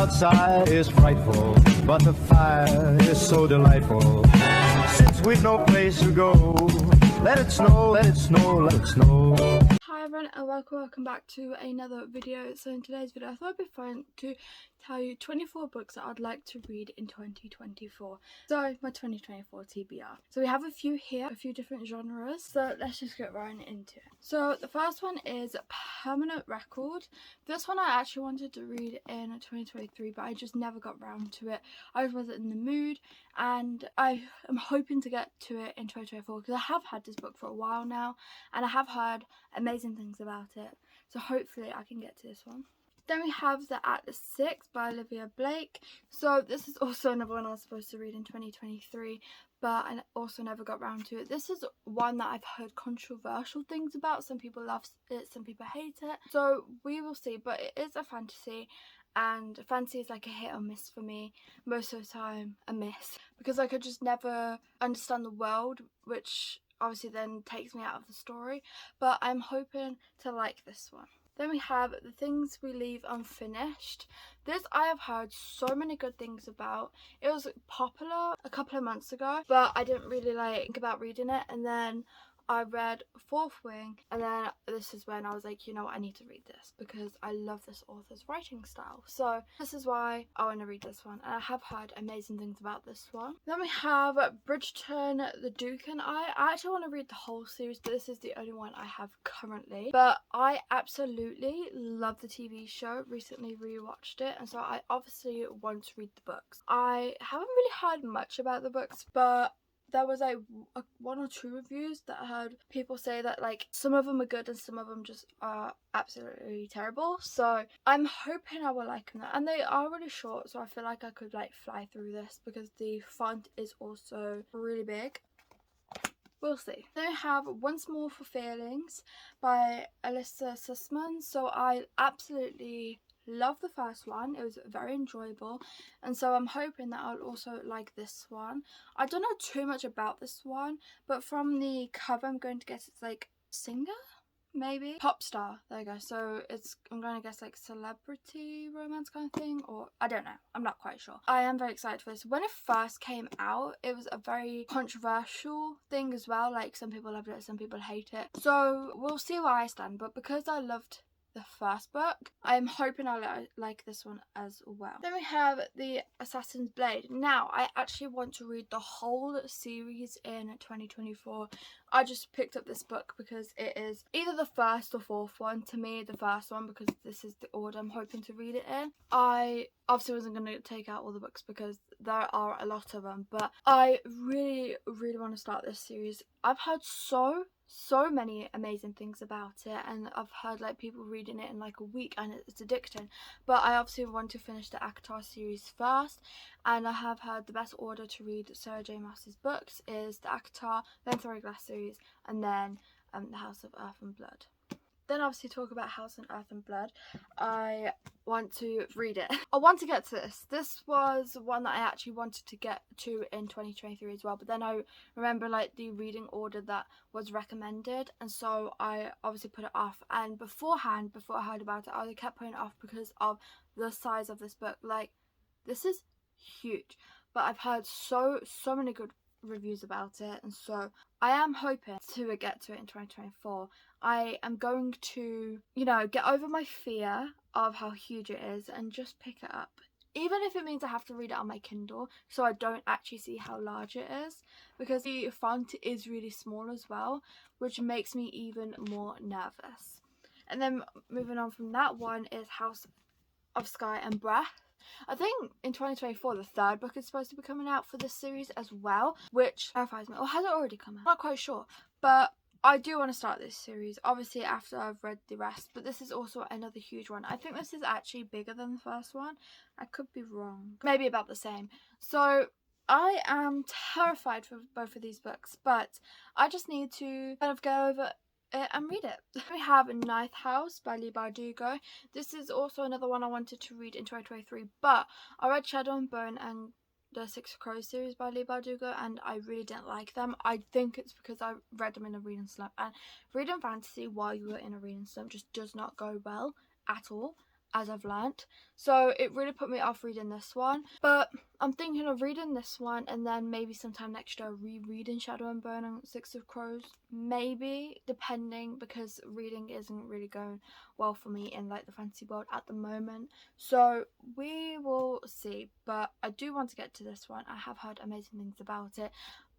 outside is frightful, but the fire is so delightful. Since we've no place to go, let it snow, let it snow, let it snow. Hi everyone and welcome back to another video. So in today's video I thought it'd be fun to tell you 24 books that I'd like to read in 2024. So my 2024 TBR. So we have a few here, a few different genres. So let's just get right into it. So the first one is Permanent Record. This one I actually wanted to read in 2023 but I just never got round to it. I wasn't in the mood and I am hoping to get to it in 2024 because I have had this book for a while now and I have heard amazing things about it. So hopefully I can get to this one. Then we have The Atlas 6 by Olivia Blake. So this is also another one I was supposed to read in 2023 but I also never got round to it. This is one that I've heard controversial things about. Some people love it, some people hate it. So we will see, but it is a fantasy and fantasy is like a hit or miss for me. Most of the time a miss because I could just never understand the world, which obviously then takes me out of the story, but I'm hoping to like this one. Then we have The Things We Leave Unfinished. This I have heard so many good things about. It was popular a couple of months ago, but I didn't really think about reading it, and then I read Fourth Wing, and then this is when I was like, you know what, I need to read this because I love this author's writing style. So this is why I want to read this one, and I have heard amazing things about this one. Then we have Bridgerton, The Duke and I actually want to read the whole series, but this is the only one I have currently. But I absolutely love the TV show, recently rewatched it, and so I obviously want to read the books. I haven't really heard much about the books, but there was like one or two reviews that I heard people say that like some of them are good and some of them just are absolutely terrible. So I'm hoping I will like them, and they are really short, so I feel like I could like fly through this because the font is also really big. We'll see. Then we have Once More for Feelings by Alyssa Sussman. So I absolutely love the first one. It was very enjoyable, and so I'm hoping that I'll also like this one. I don't know too much about this one, but from the cover I'm going to guess it's like singer, maybe pop star. There you go. So I'm going to guess like celebrity romance kind of thing, or I don't know, I'm not quite sure. I am very excited for this. When it first came out it was a very controversial thing as well, like some people loved it, some people hate it, so we'll see where I stand. But because I loved the first book, I'm hoping I'll like this one as well. Then we have The Assassin's Blade. Now I actually want to read the whole series in 2024. I just picked up this book because it is either the first or fourth one. To me, the first one, because this is the order I'm hoping to read it in. I obviously wasn't going to take out all the books because there are a lot of them, but I really want to start this series. I've heard so many amazing things about it, and I've heard like people reading it in like a week and it's addicting, but I obviously want to finish the ACOTAR series first, and I have heard the best order to read Sarah J Maas's books is the ACOTAR, then Thoroughglass series, and then the House of Earth and Blood. Then obviously talk about House and Earth and Blood. I want to read it. I want to get to this. This was one that I actually wanted to get to in 2023 as well, but then I remember like the reading order that was recommended, and so I obviously put it off. And beforehand, before I heard about it, I kept putting it off because of the size of this book. Like, this is huge, but I've heard so many good reviews about it, and so I am hoping to get to it in 2024. I am going to, you know, get over my fear of how huge it is and just pick it up, even if it means I have to read it on my Kindle so I don't actually see how large it is, because the font is really small as well, which makes me even more nervous. And then moving on from that one is House of Sky and Breath. I think in 2024 the third book is supposed to be coming out for this series as well, which terrifies me. Or has it already come out? I'm not quite sure, but I do want to start this series, obviously after I've read the rest, but this is also another huge one. I think this is actually bigger than the first one. I could be wrong. Maybe about the same. So I am terrified for both of these books, but I just need to kind of go over it and read it. We have Ninth House by Leigh Bardugo. This is also another one I wanted to read in 2023, but I read Shadow and Bone and the Six of Crows series by Leigh Bardugo, and I really didn't like them. I think it's because I read them in a reading slump, and reading fantasy while you are in a reading slump just does not go well at all. as I've learnt. So it really put me off reading this one. But I'm thinking of reading this one and then maybe sometime next year rereading Shadow and Bone and Six of Crows. Maybe, depending, because reading isn't really going well for me in like the fantasy world at the moment. So we will see. But I do want to get to this one. I have heard amazing things about it.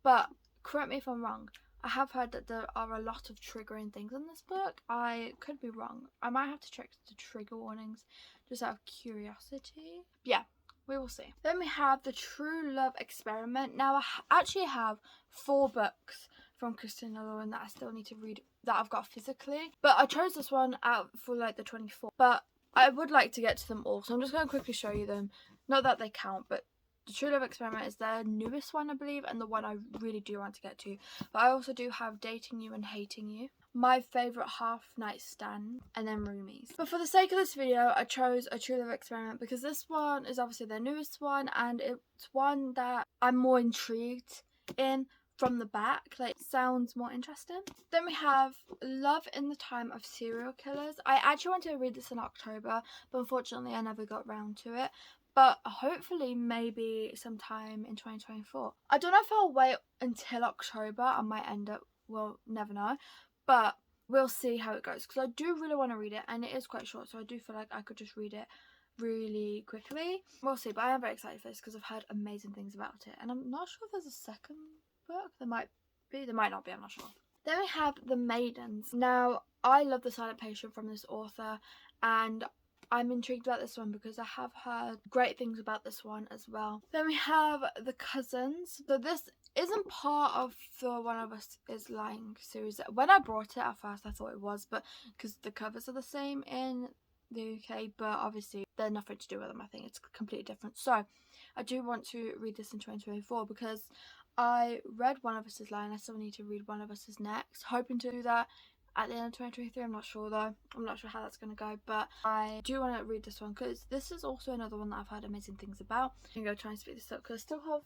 But correct me if I'm wrong. I have heard that there are a lot of triggering things in this book. I could be wrong. I might have to check the trigger warnings just out of curiosity. Yeah, we will see. Then we have The True Love Experiment. Now, I actually have 4 books from Christina Lauren that I still need to read that I've got physically. But I chose this one out for like the 24th. But I would like to get to them all. So I'm just going to quickly show you them. Not that they count, but The True Love Experiment is their newest one, I believe, and the one I really do want to get to. But I also do have Dating You and Hating You, My Favourite Half Night Stand, and then Roomies. But for the sake of this video, I chose A True Love Experiment because this one is obviously their newest one, and it's one that I'm more intrigued in from the back. Like, sounds more interesting. Then we have Love in the Time of Serial Killers. I actually wanted to read this in October, but unfortunately I never got round to it. But hopefully maybe sometime in 2024. I don't know if I'll wait until October. I might end up, we'll never know. But we'll see how it goes. Because I do really want to read it. And it is quite short. So I do feel like I could just read it really quickly. We'll see. But I am very excited for this because I've heard amazing things about it. And I'm not sure if there's a second book. There might be. There might not be. I'm not sure. Then we have The Maidens. Now, I love The Silent Patient from this author. And I'm intrigued about this one because I have heard great things about this one as well. Then we have The Cousins. So this isn't part of the One of Us is Lying series. When I brought it at first I thought it was, but because the covers are the same in the UK, but obviously they're nothing to do with them. I think it's completely different. So I do want to read this in 2024 because I read One of Us is Lying. I still need to read One of Us is Next. Hoping to do that at the end of 2023. I'm not sure though. I'm not sure how that's going to go, but I do want to read this one because this is also another one that I've heard amazing things about. I'm going to go try and speed this up because I still have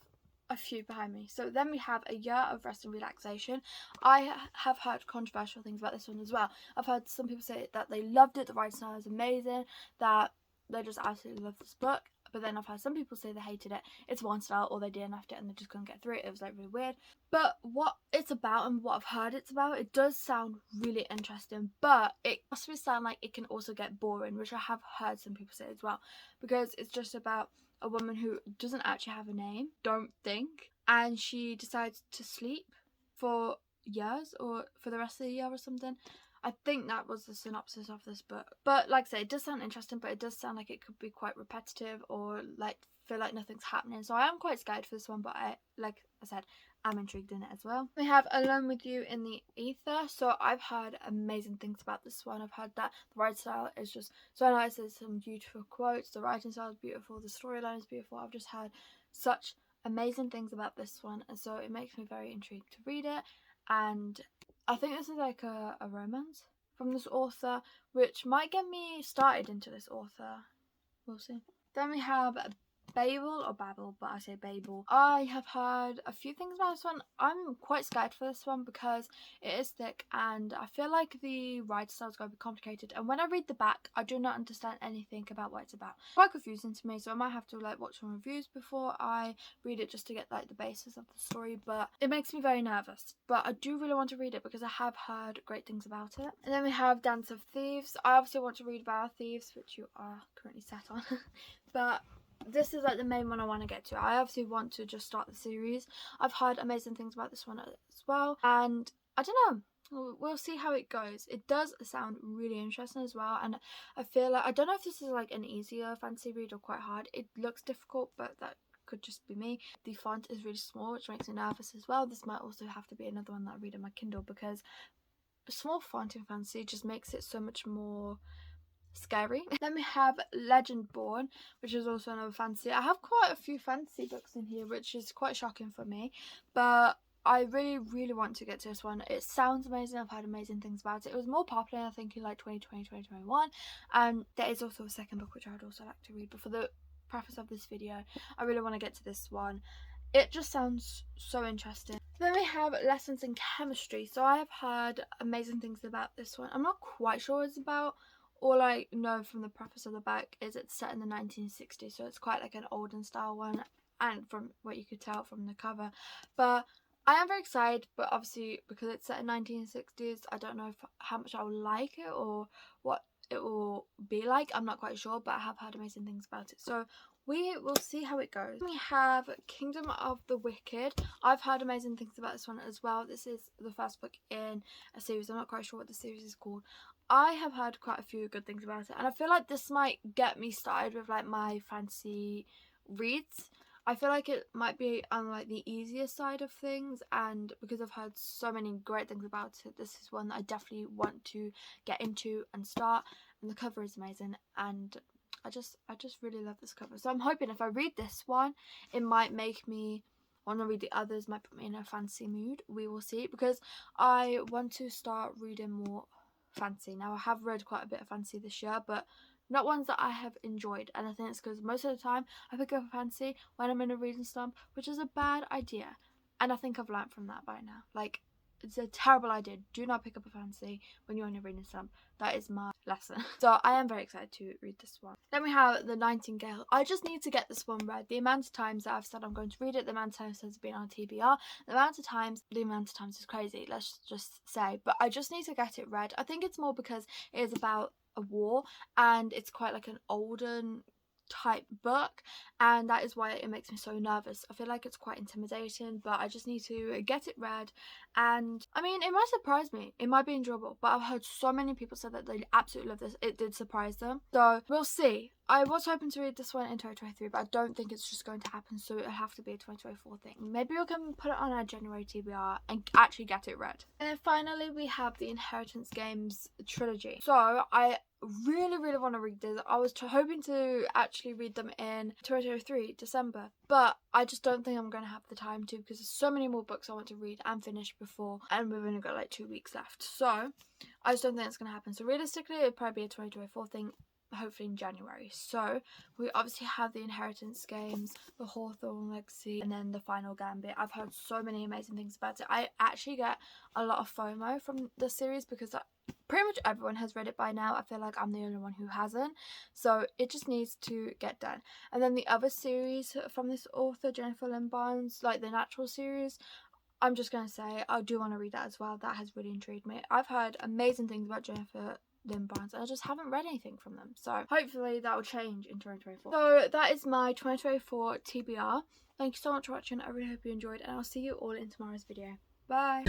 a few behind me. So then we have A Year of Rest and Relaxation. I have heard controversial things about this one as well. I've heard some people say that they loved it, the writing style is amazing, that they just absolutely love this book. But then I've heard some people say they hated it. It's one style, or they DNF'd it and they just couldn't get through it. It was like really weird. But what it's about and what I've heard it's about, it does sound really interesting. But it possibly sound like it can also get boring, which I have heard some people say as well. Because it's just about a woman who doesn't actually have a name, don't think. And she decides to sleep for years or for the rest of the year or something. I think that was the synopsis of this book. But like I say, it does sound interesting, but it does sound like it could be quite repetitive or like feel like nothing's happening. So I am quite scared for this one, but like I said, I'm intrigued in it as well. We have Alone with You in the Ether. So I've heard amazing things about this one. I've heard that the writing style is just so nice. There's some beautiful quotes. The writing style is beautiful. The storyline is beautiful. I've just heard such amazing things about this one. And so it makes me very intrigued to read it. And I think this is like a romance from this author, which might get me started into this author. We'll see. Then we have Babel or Babel, but I say Babel. I have heard a few things about this one. I'm quite scared for this one because it is thick and I feel like the writing style is going to be complicated. And when I read the back, I do not understand anything about what it's about. It's quite confusing to me, so I might have to like watch some reviews before I read it just to get like the basis of the story. But it makes me very nervous. But I do really want to read it because I have heard great things about it. And then we have Dance of Thieves. I obviously want to read about thieves, which you are currently sat on. But this is like the main one I want to get to. I obviously want to just start the series. I've heard amazing things about this one as well, and I don't know, we'll see how it goes. It does sound really interesting as well, and I feel like I don't know if this is like an easier fantasy read or quite hard. It looks difficult, but that could just be me. The font is really small, which makes me nervous as well. This might also have to be another one that I read on my Kindle because small font in fantasy just makes it so much more scary. Then we have Legend Born, which is also another fantasy. I have quite a few fantasy books in here, which is quite shocking for me, but I really want to get to this one. It sounds amazing. I've heard amazing things about it. It was more popular, I think, in like 2020, 2021, and there is also a second book which I would also like to read, but for the preface of this video, I really want to get to this one. It just sounds so interesting. Then we have Lessons in Chemistry. So I have heard amazing things about this one. I'm not quite sure what it's about all I know from the preface of the back is it's set in the 1960s, so it's quite like an olden style one, and from what you could tell from the cover. But I am very excited, but obviously because it's set in 1960s, I don't know how much I will like it or what it will be like. I'm not quite sure, but I have heard amazing things about it, so we will see how it goes. We have Kingdom of the Wicked. I've heard amazing things about this one as well. This is the first book in a series. I'm not quite sure what the series is called. I have heard quite a few good things about it, and I feel like this might get me started with like my fancy reads. I feel like it might be on like the easier side of things, and because I've heard so many great things about it, this is one that I definitely want to get into and start. And the cover is amazing, and I just really love this cover. So I'm hoping if I read this one, it might make me want to read the others, might put me in a fancy mood. We will see, because I want to start reading more fancy. Now, I have read quite a bit of fancy this year, but not ones that I have enjoyed, and I think it's because most of the time I pick up a fancy when I'm in a reading slump, which is a bad idea, and I think I've learnt from that by now. Like, it's a terrible idea. Do not pick up a fancy when you're in a reading slump. That is my lesson. So I am very excited to read this one. Then we have The Nightingale. I just need to get this one read. The amount of times that I've said I'm going to read it, the amount of times it's been on TBR, the amount of times is crazy, let's just say. But I just need to get it read. I think it's more because it is about a war, and it's quite like an olden type book, and that is why it makes me so nervous. I feel like it's quite intimidating, but I just need to get it read. And I mean, it might surprise me, it might be enjoyable, but I've heard so many people say that they absolutely love this. It did surprise them, so we'll see. I was hoping to read this one in 2023, but I don't think it's just going to happen, so it'll have to be a 2024 thing. Maybe we can put it on our January TBR and actually get it read. And then finally we have the Inheritance Games trilogy. So I really want to read this. I was hoping to actually read them in 2023 December, but I just don't think I'm going to have the time to, because there's so many more books I want to read and finish before, and we've only got like 2 weeks left, so I just don't think it's going to happen. So realistically, it'll probably be a 2024 thing, hopefully in January. So we obviously have the Inheritance Games, the Hawthorne Legacy, and then the Final Gambit. I've heard so many amazing things about it. I actually get a lot of FOMO from the series because pretty much everyone has read it by now. I feel like I'm the only one who hasn't, so it just needs to get done. And then the other series from this author, Jennifer Lynn Barnes, like the Natural series, I'm just going to say I do want to read that as well. That has really intrigued me. I've heard amazing things about Jennifer Lynn Barnes, and I just haven't read anything from them, so hopefully that will change in 2024. So that is my 2024 TBR. Thank you so much for watching. I really hope you enjoyed, and I'll see you all in tomorrow's video. Bye.